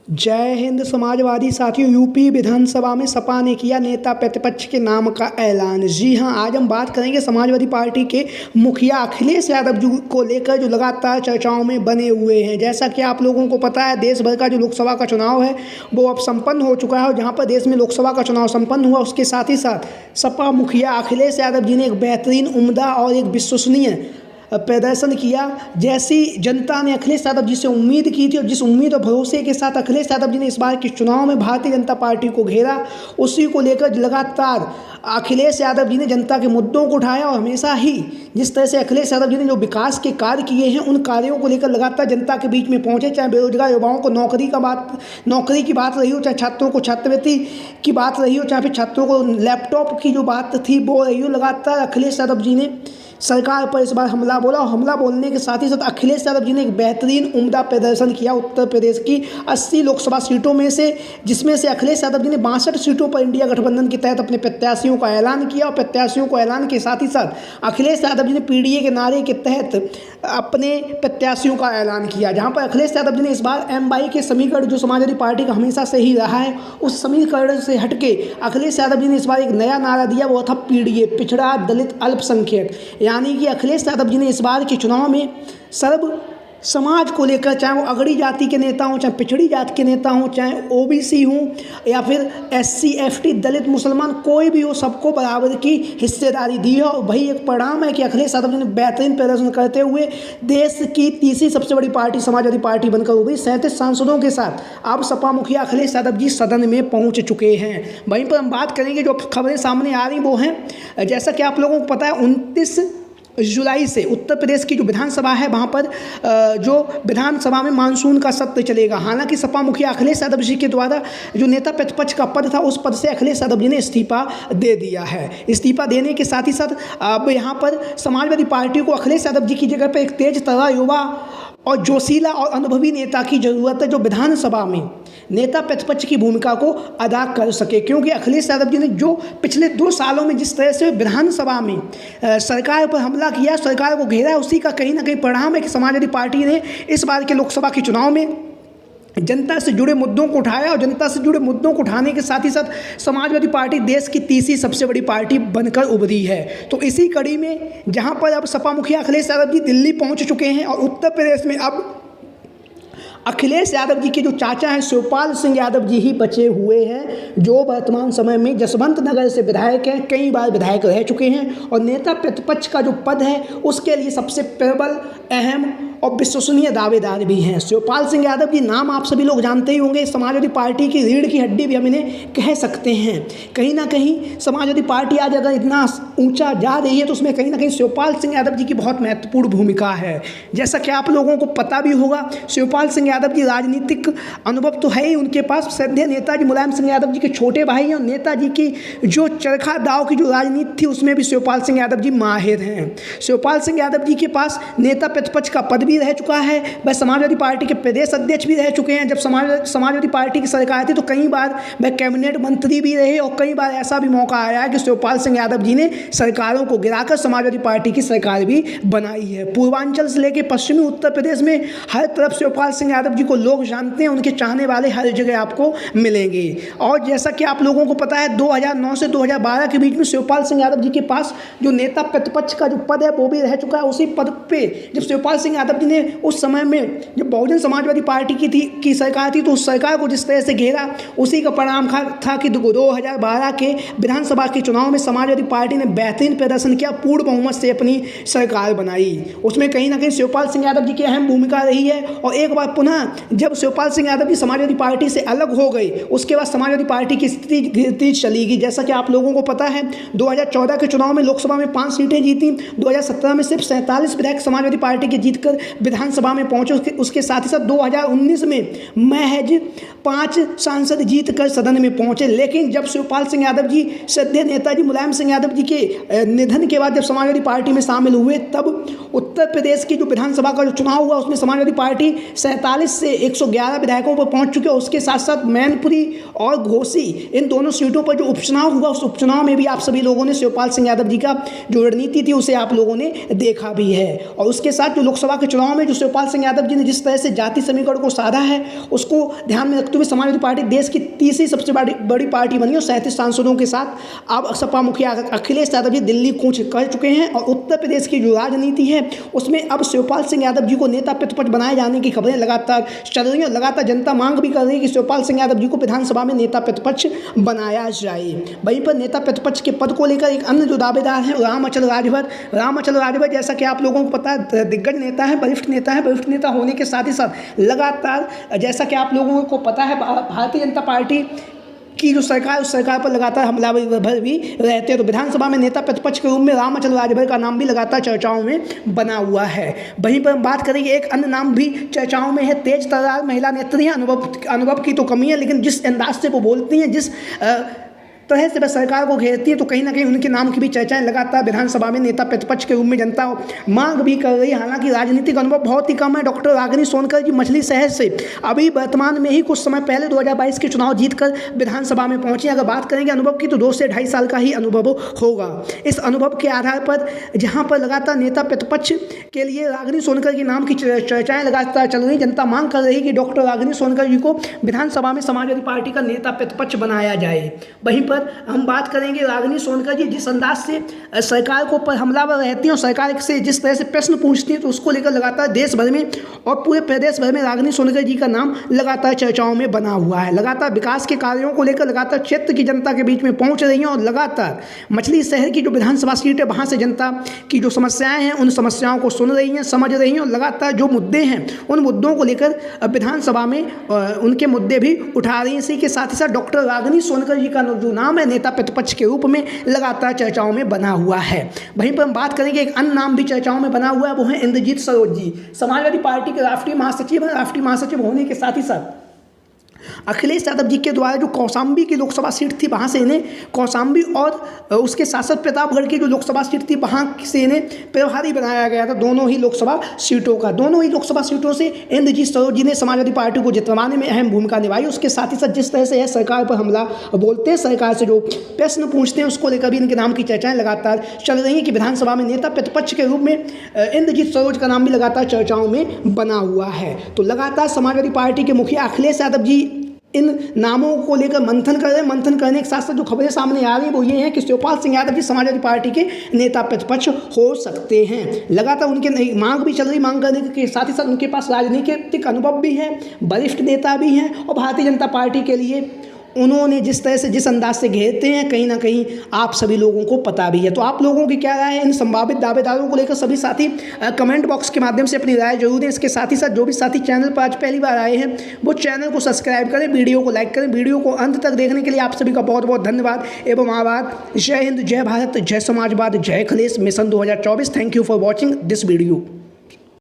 जय हिंद। समाजवादी साथियों, यूपी विधानसभा में सपा ने किया नेता प्रतिपक्ष के नाम का ऐलान। जी हां, आज हम बात करेंगे समाजवादी पार्टी के मुखिया अखिलेश यादव जी को लेकर जो लगातार चर्चाओं में बने हुए हैं। जैसा कि आप लोगों को पता है, देश भर का जो लोकसभा का चुनाव है वो अब संपन्न हो चुका है और जहाँ पर देश में लोकसभा का चुनाव संपन्न हुआ, उसके साथ ही साथ सपा मुखिया अखिलेश यादव जी ने एक बेहतरीन, उम्दा और एक विश्वसनीय प्रदर्शन किया। जैसी जनता ने अखिलेश यादव जी से उम्मीद की थी और जिस उम्मीद और भरोसे के साथ अखिलेश यादव जी ने इस बार के चुनाव में भारतीय जनता पार्टी को घेरा, उसी को लेकर लगातार अखिलेश यादव जी ने जनता के मुद्दों को उठाया और हमेशा ही जिस तरह से अखिलेश यादव जी ने जो विकास के कार्य किए हैं, उन कार्यों को लेकर लगातार जनता के बीच में पहुंचे। चाहे बेरोजगार युवाओं को नौकरी की बात रही हो, चाहे छात्रों को छात्रवृत्ति की बात रही हो, चाहे फिर छात्रों को लैपटॉप की जो बात थी वो रही हो, लगातार अखिलेश यादव जी ने सरकार पर इस बार हमला बोला और हमला बोलने के साथ ही साथ अखिलेश यादव जी ने एक बेहतरीन, उम्दा प्रदर्शन किया उत्तर प्रदेश की 80 लोकसभा सीटों में से, जिसमें से अखिलेश यादव जी ने 62 सीटों पर इंडिया गठबंधन के तहत अपने प्रत्याशियों का ऐलान किया। और प्रत्याशियों को ऐलान के साथ ही साथ अखिलेश यादव जी ने पीडीए के नारे के तहत अपने प्रत्याशियों का ऐलान किया, जहाँ पर अखिलेश यादव जी ने इस बार एम/बाई के समीकरण, जो समाजवादी पार्टी का हमेशा से ही रहा है, उस समीकरण से हटके अखिलेश यादव जी ने इस बार एक नया नारा दिया, वो था पीडीए, पिछड़ा, दलित, अल्पसंख्यक। यानी कि अखिलेश यादव जी ने इस बार के चुनाव में सर्व समाज को लेकर, चाहे वो अगड़ी जाति के नेता हों, चाहे पिछड़ी जाति के नेता हों, चाहे ओबीसी हों या फिर SC ST, दलित, मुसलमान, कोई भी हो, सबको बराबर की हिस्सेदारी दी है। और वही एक परिणाम है कि अखिलेश यादव जी ने बेहतरीन प्रदर्शन करते हुए देश की तीसरी सबसे बड़ी पार्टी समाजवादी पार्टी बनकर उभरी। 37 सांसदों के साथ अब सपा मुखिया अखिलेश यादव जी सदन में पहुंच चुके हैं। वहीं पर हम बात करेंगे, जो खबरें सामने आ रही वो हैं, जैसा कि आप लोगों को पता है, 29 जुलाई से उत्तर प्रदेश की जो विधानसभा है, वहाँ पर जो विधानसभा में मानसून का सत्र चलेगा। हालांकि सपा मुखिया अखिलेश यादव जी के द्वारा जो नेता प्रतिपक्ष का पद था, उस पद से अखिलेश यादव जी ने इस्तीफा दे दिया है। इस्तीफा देने के साथ ही साथ अब यहाँ पर समाजवादी पार्टी को अखिलेश यादव जी की जगह पर एक तेज तर्रा युवा और जोशीला और अनुभवी नेता की ज़रूरत है, जो विधानसभा में नेता प्रतिपक्ष की भूमिका को अदा कर सके। क्योंकि अखिलेश यादव जी ने जो पिछले 2 सालों में जिस तरह से विधानसभा में सरकार पर हमला किया, सरकार को घेरा, उसी का कहीं ना कहीं परिणाम है कि समाजवादी पार्टी ने इस बार के लोकसभा के चुनाव में जनता से जुड़े मुद्दों को उठाया और जनता से जुड़े मुद्दों को उठाने के साथ ही साथ समाजवादी पार्टी देश की तीसरी सबसे बड़ी पार्टी बनकर उभरी है। तो इसी कड़ी में जहां पर अब सपा मुखिया अखिलेश यादव जी दिल्ली पहुंच चुके हैं और उत्तर प्रदेश में अब अखिलेश यादव जी के जो चाचा हैं शिवपाल सिंह यादव जी ही बचे हुए हैं, जो वर्तमान समय में जसवंत नगर से विधायक हैं, कई बार विधायक रह चुके हैं और नेता प्रतिपक्ष का जो पद है उसके लिए सबसे प्रबल, अहम और विश्वसनीय दावेदार भी हैं। शिवपाल सिंह यादव जी नाम आप सभी लोग जानते ही होंगे। समाजवादी पार्टी की रीढ़ की हड्डी भी हम इन्हें कह सकते हैं। कहीं ना कहीं समाजवादी पार्टी आज अगर इतना ऊंचा जा रही है तो उसमें कहीं ना कहीं शिवपाल सिंह यादव जी की बहुत महत्वपूर्ण भूमिका है। जैसा कि आप लोगों को पता भी होगा, शिवपाल सिंह यादव जी राजनीतिक अनुभव तो है ही उनके पास। सदैव नेताजी मुलायम सिंह यादव जी के छोटे भाई हैं और नेताजी की जो चरखा दाव की जो राजनीति थी, उसमें भी शिवपाल सिंह यादव जी माहिर हैं। शिवपाल सिंह यादव जी के पास नेता प्रतिपक्ष का पद भी रह चुका है, वह समाजवादी पार्टी के प्रदेश अध्यक्ष भी रह चुके हैं। जब समाजवादी पार्टी की सरकार थी तो कई बार वह कैबिनेट मंत्री भी रहे और कई बार ऐसा भी मौका आया है कि शिवपाल सिंह यादव जी ने सरकारों को गिराकर समाजवादी पार्टी की सरकार भी बनाई है। पूर्वांचल से लेकर पश्चिमी उत्तर प्रदेश में हर तरफ शिवपाल सिंह यादव जी को लोग जानते हैं, उनके चाहने वाले हर जगह आपको मिलेंगे। और जैसा कि आप लोगों को पता है, 2009 से 2012 के बीच में शिवपाल सिंह यादव जी के पास जो नेता प्रतिपक्ष का जो पद है वो भी रह चुका है। उसी पद पे जब शिवपाल सिंह यादव जी ने उस समय में जब बहुजन समाजवादी पार्टी की सरकार थी, तो उस सरकार को जिस तरह से घेरा, उसी का परिणाम था कि 2012 के विधानसभा के चुनाव में समाजवादी पार्टी ने बेहतरीन प्रदर्शन किया, पूर्ण बहुमत से अपनी सरकार बनाई। उसमें कहीं ना कहीं शिवपाल सिंह यादव जी की अहम भूमिका रही है। और एक बार पुनः जब शिवपाल सिंह यादव जी समाजवादी पार्टी से अलग हो गए, उसके बाद समाजवादी पार्टी की स्थिति गिरती चली गई। जैसा कि आप लोगों को पता है, 2014 के चुनाव में लोकसभा में 5 सीटें जीती, 2017 में सिर्फ 47 विधायक समाजवादी पार्टी के जीतकर विधानसभा में पहुंचे। उसके साथ ही साथ 2019 में महज 5 सांसद जीतकर सदन में पहुंचे। लेकिन जब शिवपाल सिंह यादव जी सदैव नेताजी मुलायम सिंह यादव जी के निधन के बाद जब समाजवादी पार्टी में शामिल हुए, तब उत्तर प्रदेश की जो विधानसभा का जो चुनाव हुआ उसमें समाजवादी पार्टी 47 से 111 विधायकों पर पहुंच चुके। उसके साथ साथ मैनपुरी और घोसी, इन दोनों सीटों पर जो उपचुनाव हुआ, उस उपचुनाव में भी आप सभी लोगों ने शिवपाल सिंह यादव जी का जो रणनीति थी उसे आप लोगों ने देखा भी है। और उसके साथ जो लोकसभा के चुनाव में जो शिवपाल सिंह यादव जी ने जिस तरह से जाति समीकरण को साधा है, उसको ध्यान में रखते हुए समाजवादी पार्टी देश की तीसरी सबसे बड़ी पार्टी बनी और 37 सांसदों के साथ अब सपा मुखिया अखिलेश यादव जी दिल्ली कूच कर चुके हैं। और उत्तर प्रदेश की जो राजनीति है उसमें अब शिवपाल सिंह यादव जी को नेता प्रतिपक्ष बनाए जाने की खबरें लगातार चल रही हैं और लगातार जनता मांग भी कर रही है कि शिवपाल सिंह यादव जी को विधानसभा में नेता प्रतिपक्ष बनाया जाए। वहीं पर नेता प्रतिपक्ष के पद को लेकर एक अन्य जो दावेदार हैं रामअचल राजभर जैसा कि आप लोगों को पता है दिग्गज नेता है, वरिष्ठ नेता होने के साथ ही साथ लगातार जैसा कि आप लोगों को पता है भारतीय जनता पार्टी की जो सरकार उस सरकार पर लगातार हमलावर भी रहते हैं। तो विधानसभा में नेता प्रतिपक्ष के रूप में रामअचल राजभर का नाम भी लगातार चर्चाओं में बना हुआ है। वहीं पर हम बात करेंगे एक अन्य नाम भी चर्चाओं में है, तेज तर्रार महिला नेत्री हैं। अनुभव की तो कमी है, लेकिन जिस अंदाज से वो बोलती हैं, जिस तरह से वह सरकार को घेरती है, तो कहीं ना कहीं उनके नाम की भी चर्चाएं लगातार विधानसभा में नेता प्रतिपक्ष के रूप में जनता मांग भी कर रही है। हालांकि राजनीतिक अनुभव बहुत ही कम है। डॉक्टर रागिनी सोनकर जी मछली शहर से अभी वर्तमान में ही कुछ समय पहले 2022 के चुनाव जीतकर विधानसभा में पहुंची। अगर बात करेंगे अनुभव की तो 2 से 2.5 साल का ही अनुभव होगा। इस अनुभव के आधार पर जहाँ पर लगातार नेता प्रतिपक्ष के लिए रागिनी सोनकर के नाम की चर्चाएं लगातार चल रही, जनता मांग कर रही कि डॉक्टर रागिनी सोनकर जी को विधानसभा में समाजवादी पार्टी का नेता प्रतिपक्ष बनाया जाए। वहीं पर हम बात करेंगे रागिनी सोनकर जी जिस अंदाज से सरकार को पर हमलावर रहती हैं और सरकार से जिस तरह से प्रश्न पूछती हैं, तो उसको लेकर लगातार देश भर में और पूरे प्रदेश भर में रागिनी सोनकर जी का नाम लगातार चर्चाओं में बना हुआ है। लगातार विकास के कार्यों को लेकर लगातार क्षेत्र की जनता के बीच में पहुंच रही हैं और लगातार मछली शहर की जो विधानसभा सीट है वहाँ से जनता की जो समस्याएं हैं उन समस्याओं को सुन रही हैं, समझ रही हैं और लगातार जो मुद्दे हैं उन मुद्दों को लेकर विधानसभा में उनके मुद्दे भी उठा रही हैं। इसी के साथ ही साथ डॉक्टर रागिनी सोनकर जी का जो नाम है नेता प्रतिपक्ष के रूप में लगातार चर्चाओं में बना हुआ है। वहीं पर हम बात करेंगे एक अन्य नाम भी चर्चाओं में बना हुआ है, वो है इंद्रजीत सरोज जी। समाजवादी पार्टी के राष्ट्रीय महासचिव होने के साथ ही साथ अखिलेश यादव जी के द्वारा जो कौशाम्बी की लोकसभा सीट थी वहाँ से इन्हें कौशाम्बी और उसके साथ प्रतापगढ़ की जो लोकसभा सीट थी वहाँ से इन्हें प्रभारी बनाया गया था। दोनों ही लोकसभा सीटों से इंद्रजीत सरोज जी ने समाजवादी पार्टी को जितवाने में अहम भूमिका निभाई। उसके साथ ही साथ जिस तरह से यह सरकार पर हमला बोलते हैं, सरकार से जो प्रश्न पूछते हैं, उसको लेकर भी इनके नाम की चर्चाएँ लगातार चल रही हैं कि विधानसभा में नेता प्रतिपक्ष के रूप में इंद्रजीत सरोज का नाम भी लगातार चर्चाओं में बना हुआ है। तो लगातार समाजवादी पार्टी के मुखिया अखिलेश यादव जी इन नामों को लेकर मंथन कर रहे हैं। मंथन करने के साथ साथ जो खबरें सामने आ रही हैं वो ये हैं कि शिवपाल सिंह यादव जी समाजवादी पार्टी के नेता प्रतिपक्ष हो सकते हैं। लगातार उनके मांग भी चल रही, मांग करने के साथ ही साथ उनके पास राजनीतिक अनुभव भी है, वरिष्ठ नेता भी हैं और भारतीय जनता पार्टी के लिए उन्होंने जिस तरह से जिस अंदाज से घेरते हैं कहीं ना कहीं आप सभी लोगों को पता भी है। तो आप लोगों की क्या राय है इन संभावित दावेदारों को लेकर? सभी साथी कमेंट बॉक्स के माध्यम से अपनी राय जरूर दें। इसके साथ ही साथ जो भी साथी चैनल पर आज पहली बार आए हैं वो चैनल को सब्सक्राइब करें, वीडियो को लाइक करें। वीडियो को अंत तक देखने के लिए आप सभी का बहुत बहुत धन्यवाद एवं आभार। जय हिंद, जय भारत, जय समाजवाद, जय Akhilesh mission 2024। Thank you for watching this video.